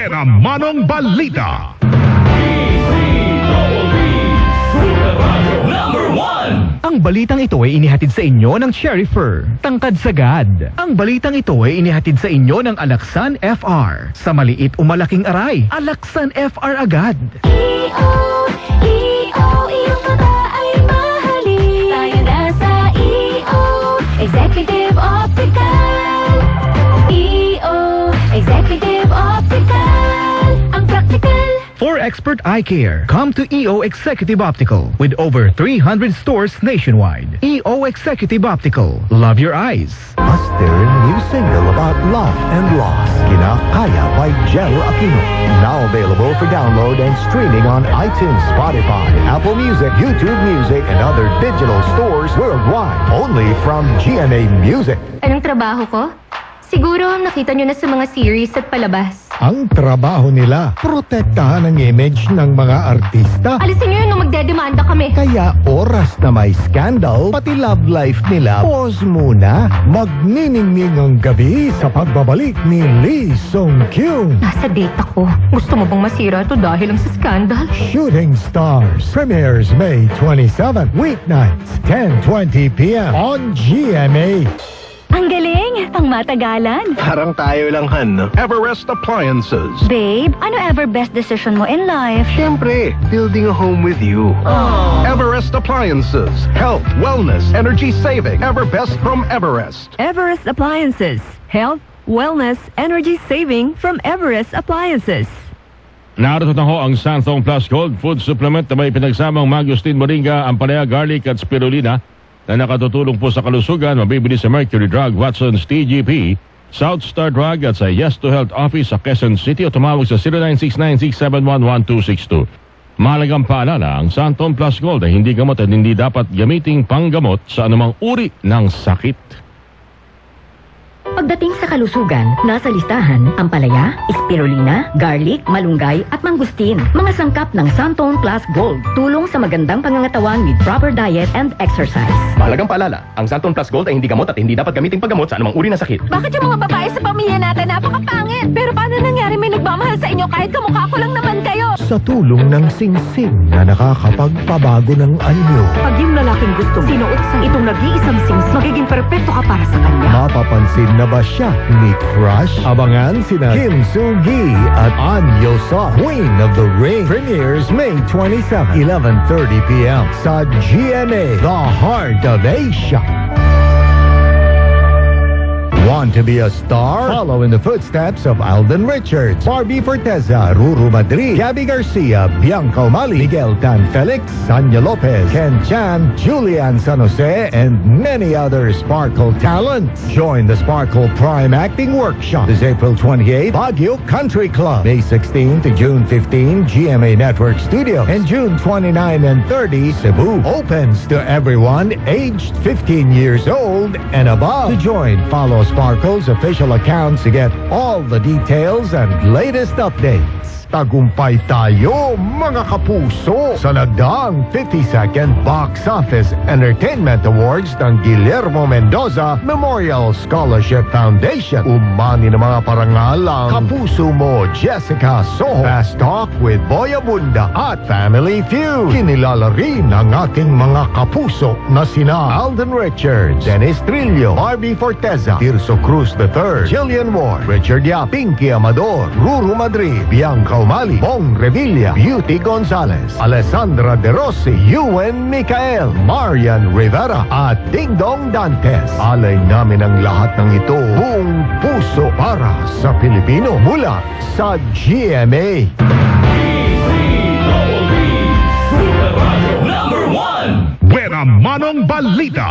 Buena Manong Balita. Ang balitang ito ay inihatid sa inyo ng Cherry Fur, Tangkad Sagad. Ang balitang ito ay inihatid sa inyo ng Alaksan FR. Sa maliit o malaking aray, Alaksan FR agad. Iyong baba ay mahalin. Tayo na sa Executive Optical. Executive Optical. Ang practical. For expert eye care, come to EO Executive Optical with over 300 stores nationwide. EO Executive Optical. Love your eyes. A stirring new single about love and loss. Kinakaya by Jel Aquino. Now available for download and streaming on iTunes, Spotify, Apple Music, YouTube Music, and other digital stores worldwide. Only from GMA Music. Anong trabaho ko? Siguro nakita nyo na sa mga series at palabas. Ang trabaho nila, protektahan ang image ng mga artista. Alisin nyo yun nung magdedemanda kami. Kaya oras na may scandal, pati love life nila, pause muna. Magniningning ang gabi sa pagbabalik ni Lee Sung Kyung. Nasa date ako. Gusto mo bang masira ito dahil lang sa scandal? Shooting Stars premieres May 27, weeknights, 10:20 p.m. on GMA. Ang galing! Pang matagalan. Parang tayo lang, Han, no? Everest Appliances. Babe, ano ever best decision mo in life? Siyempre, building a home with you. Everest Appliances. Health, wellness, energy saving. Everbest from Everest. Everest Appliances. Health, wellness, energy saving from Everest Appliances. Narito na ho ang Santhong Plus Gold Food Supplement na may pinagsamang mangosteen, moringa, ampalaya, garlic at spirulina na nakatutulong po sa kalusugan. Mabibili sa Mercury Drug, Watson's TGP, South Star Drug at sa Yes to Health Office sa Quezon City o tumawag sa 0969-671-1262. Mahalagang paalala, ang Santhong Plus Gold ay hindi gamot at hindi dapat gamiting panggamot sa anumang uri ng sakit. Pagdating sa kalusugan, nasa listahan ang palaya, spirulina, garlic, malunggay at mangustin. Mga sangkap ng Santhong Plus Gold. Tulong sa magandang pangangatawan with proper diet and exercise. Mahalagang paalala, ang Santhong Plus Gold ay hindi gamot at hindi dapat gamiting paggamot sa anumang uri ng sakit. Bakit yung mga babae sa pamilya natin napakapangit? Pero paano nangyari may nagmamahal sa inyo kahit kamukha ko lang naman kayo? Sa tulong ng singsing na nakakapagpabago ng anyo. Pag yung lalaking gusto mo, sinuot sa itong nag-iisang singsing, magiging perfecto ka para sa kanya. Mapapansin na ba siya ni Crush? Abangan sina Kim Soo-gi at An Yo-seok, Queen of the Ring. Premieres May 27, 11:30 p.m. sa GMA, The Heart of Asia. Want to be a star? Follow in the footsteps of Alden Richards, Barbie Forteza, Ruru Madrid, Gabby Garcia, Bianca Umali, Miguel Tan Felix, Sanya Lopez, Ken Chan, Julian San Jose, and many other Sparkle talents. Join the Sparkle Prime Acting Workshop this April 28, Baguio Country Club, May 16 to June 15, GMA Network Studio, and June 29 and 30, Cebu. Opens to everyone aged 15 years old and above. To join, follow Sparkle's official accounts to get all the details and latest updates. Tagumpay tayo, mga kapuso, sa nagdaang 52nd Box Office Entertainment Awards ng Guillermo Mendoza Memorial Scholarship Foundation. Umani ng mga parangal ang Kapuso Mo, Jessica Soho, Fast Talk with Boy Abunda at Family Feud. Kinilala rin ang ating mga kapuso na sina Alden Richards, Dennis Trillo, Barbie Forteza, Tirso Cruz III, Jillian Ward, Richard Yap, Pinky Amador, Ruru Madrid, Bianca Umali, Bong Revilla, Beauty Gonzalez, Alessandra De Rossi, Ewan Micael, Marian Rivera at Ding Dong Dantes. Alay namin ang lahat ng ito buong puso para sa Pilipino mula sa GMA. Buena Manong Balita.